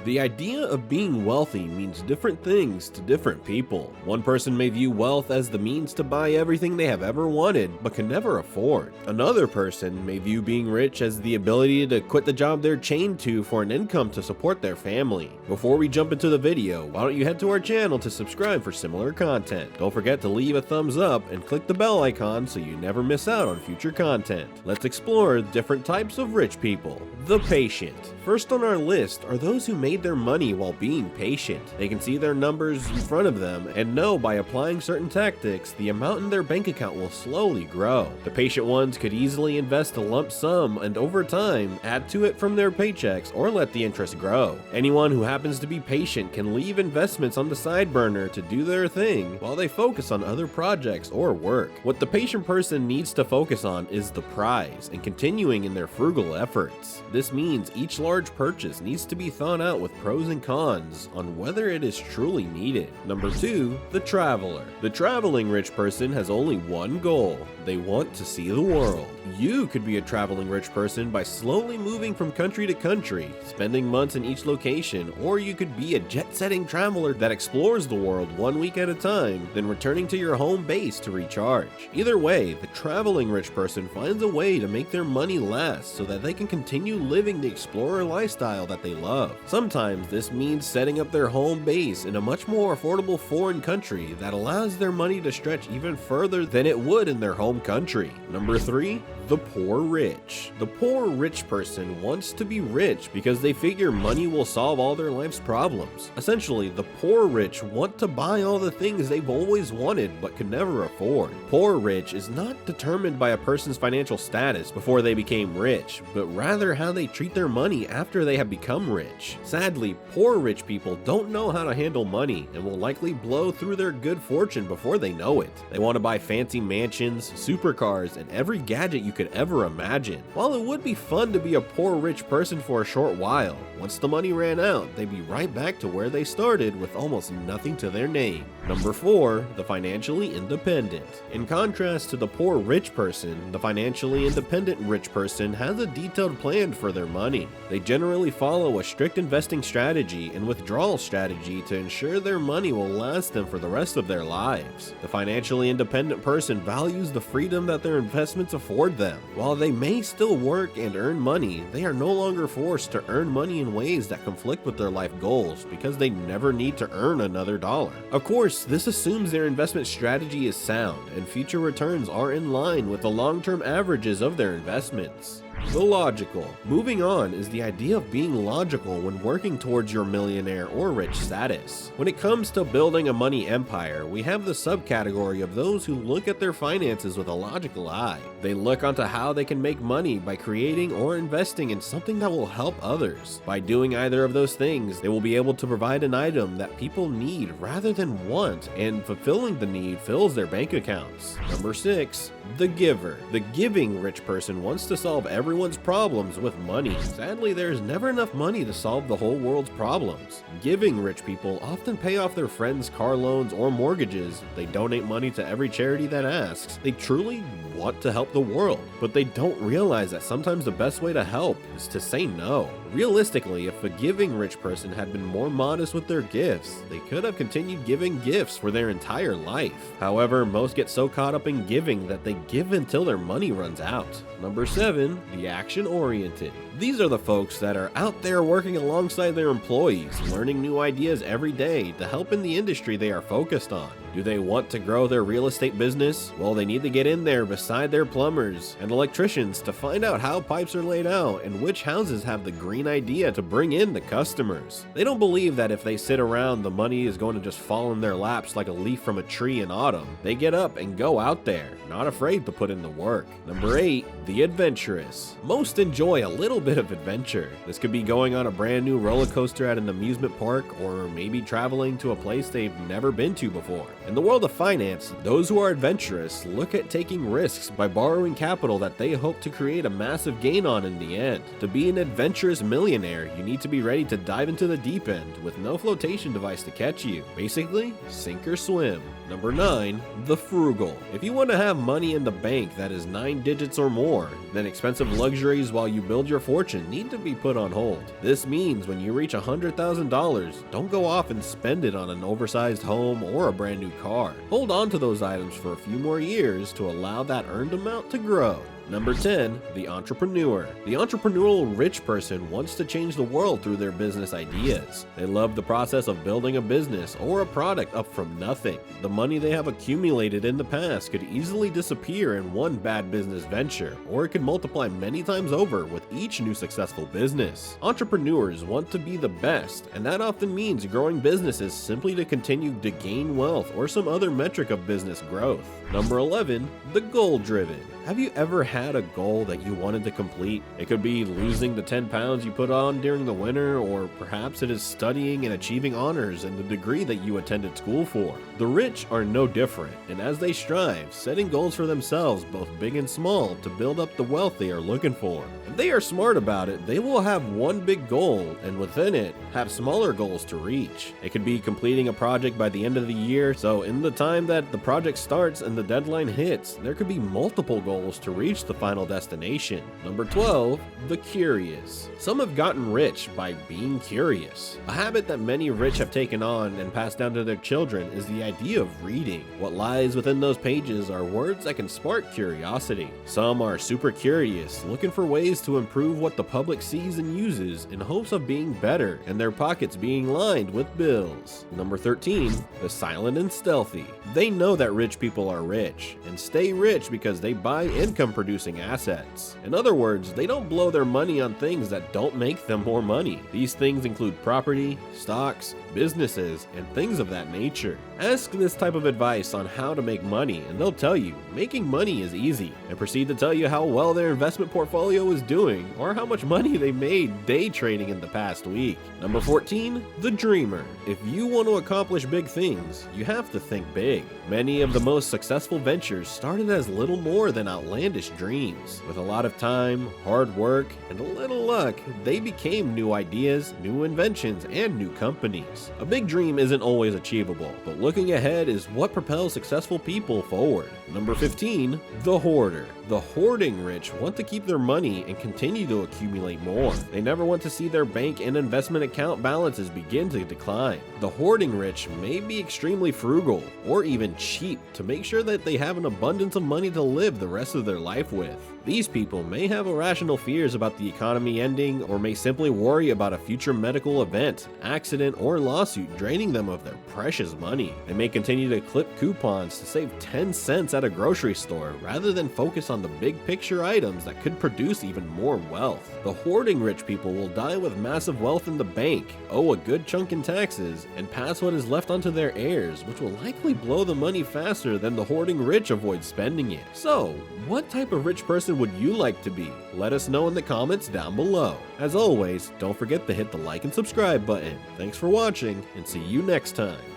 The idea of being wealthy means different things to different people. One person may view wealth as the means to buy everything they have ever wanted but can never afford. Another person may view being rich as the ability to quit the job they're chained to for an income to support their family. Before we jump into the video, why don't you head to our channel to subscribe for similar content. Don't forget to leave a thumbs up and click the bell icon so you never miss out on future content. Let's explore different types of rich people. The patient. First on our list are those who made their money while being patient. They can see their numbers in front of them and know by applying certain tactics, the amount in their bank account will slowly grow. The patient ones could easily invest a lump sum and over time, add to it from their paychecks or let the interest grow. Anyone who happens to be patient can leave investments on the side burner to do their thing while they focus on other projects or work. What the patient person needs to focus on is the prize and continuing in their frugal efforts. This means each large purchase needs to be thought out with pros and cons on whether it is truly needed. Number 2, the traveler. The traveling rich person has only one goal. They want to see the world. You could be a traveling rich person by slowly moving from country to country, spending months in each location, or you could be a jet-setting traveler that explores the world one week at a time, then returning to your home base to recharge. Either way, the traveling rich person finds a way to make their money last so that they can continue living the explorer lifestyle that they love. Sometimes this means setting up their home base in a much more affordable foreign country that allows their money to stretch even further than it would in their home country. Number 3, the poor rich. The poor rich person wants to be rich because they figure money will solve all their life's problems. Essentially, the poor rich want to buy all the things they've always wanted but could never afford. Poor rich is not determined by a person's financial status before they became rich, but rather how they treat their money after they have become rich. Sadly, poor rich people don't know how to handle money and will likely blow through their good fortune before they know it. They want to buy fancy mansions, supercars, and every gadget you could ever imagine. While it would be fun to be a poor rich person for a short while, once the money ran out, they'd be right back to where they started with almost nothing to their name. Number 4, the financially independent. In contrast to the poor rich person, the financially independent rich person has a detailed plan for their money. They generally follow a strict investing strategy and withdrawal strategy to ensure their money will last them for the rest of their lives. The financially independent person values the freedom that their investments afford them. While they may still work and earn money, they are no longer forced to earn money in ways that conflict with their life goals because they never need to earn another dollar. Of course, this assumes their investment strategy is sound and future returns are in line with the long-term averages of their investments. The logical. Moving on is the idea of being logical when working towards your millionaire or rich status. When it comes to building a money empire, we have the subcategory of those who look at their finances with a logical eye. They look onto how they can make money by creating or investing in something that will help others. By doing either of those things, they will be able to provide an item that people need rather than want, and fulfilling the need fills their bank accounts. Number 6, the giver. The giving rich person wants to solve everyone's problems with money. Sadly, there's never enough money to solve the whole world's problems. Giving rich people often pay off their friends' car loans or mortgages. They donate money to every charity that asks. They truly want to help the world, but they don't realize that sometimes the best way to help is to say no. Realistically, if a giving rich person had been more modest with their gifts, they could have continued giving gifts for their entire life. However, most get so caught up in giving that they give until their money runs out. Number 7, the action-oriented. These are the folks that are out there working alongside their employees, learning new ideas every day to help in the industry they are focused on. Do they want to grow their real estate business? Well, they need to get in there beside their plumbers and electricians to find out how pipes are laid out and which houses have the green idea to bring in the customers. They don't believe that if they sit around, the money is going to just fall in their laps like a leaf from a tree in autumn. They get up and go out there, not afraid to put in the work. Number 8, the adventurous. Most enjoy a little bit of adventure. This could be going on a brand new roller coaster at an amusement park, or maybe traveling to a place they've never been to before. In the world of finance, those who are adventurous look at taking risks by borrowing capital that they hope to create a massive gain on in the end. To be an adventurous millionaire, you need to be ready to dive into the deep end with no flotation device to catch you. Basically, sink or swim. Number 9, the frugal. If you want to have money in the bank that is 9 digits or more, then expensive luxuries while you build your fortune fortune need to be put on hold. This means when you reach $100,000, don't go off and spend it on an oversized home or a brand new car. Hold on to those items for a few more years to allow that earned amount to grow. Number 10, the entrepreneur. The entrepreneurial rich person wants to change the world through their business ideas. They love the process of building a business or a product up from nothing. The money they have accumulated in the past could easily disappear in one bad business venture, or it could multiply many times over with each new successful business. Entrepreneurs want to be the best, and that often means growing businesses simply to continue to gain wealth or some other metric of business growth. Number 11, the goal-driven. Have you ever had a goal that you wanted to complete? It could be losing the 10 pounds you put on during the winter, or perhaps it is studying and achieving honors in the degree that you attended school for. The rich are no different, and as they strive, setting goals for themselves, both big and small, to build up the wealth they are looking for. If they are smart about it, they will have one big goal, and within it, have smaller goals to reach. It could be completing a project by the end of the year, so in the time that the project starts and the deadline hits, there could be multiple goals to reach the final destination. Number 12, the curious. Some have gotten rich by being curious. A habit that many rich have taken on and passed down to their children is the idea of reading. What lies within those pages are words that can spark curiosity. Some are super curious, looking for ways to improve what the public sees and uses in hopes of being better and their pockets being lined with bills. Number 13, the silent and stealthy. They know that rich people are rich and stay rich because they buy income producing assets. In other words, they don't blow their money on things that don't make them more money. These things include property, stocks, businesses, and things of that nature. Ask this type of advice on how to make money and they'll tell you making money is easy, and proceed to tell you how well their investment portfolio is doing or how much money they made day trading in the past week. Number 14, the dreamer. If you want to accomplish big things, you have to think big. Many of the most successful ventures started as little more than outlandish dreams. With a lot of time, hard work, and a little luck, they became new ideas, new inventions, and new companies. A big dream isn't always achievable, but looking ahead is what propels successful people forward. Number 15, the hoarder. The hoarding rich want to keep their money and continue to accumulate more. They never want to see their bank and investment account balances begin to decline. The hoarding rich may be extremely frugal or even cheap to make sure that they have an abundance of money to live the rest of their life with. These people may have irrational fears about the economy ending, or may simply worry about a future medical event, accident, or lawsuit draining them of their precious money. They may continue to clip coupons to save 10 cents at a grocery store rather than focus on the big picture items that could produce even more wealth. The hoarding rich people will die with massive wealth in the bank, owe a good chunk in taxes, and pass what is left onto their heirs, which will likely blow the money faster than the hoarding rich avoid spending it. So, what type of rich person would you like to be? Let us know in the comments down below. As always, don't forget to hit the like and subscribe button. Thanks for watching, and see you next time.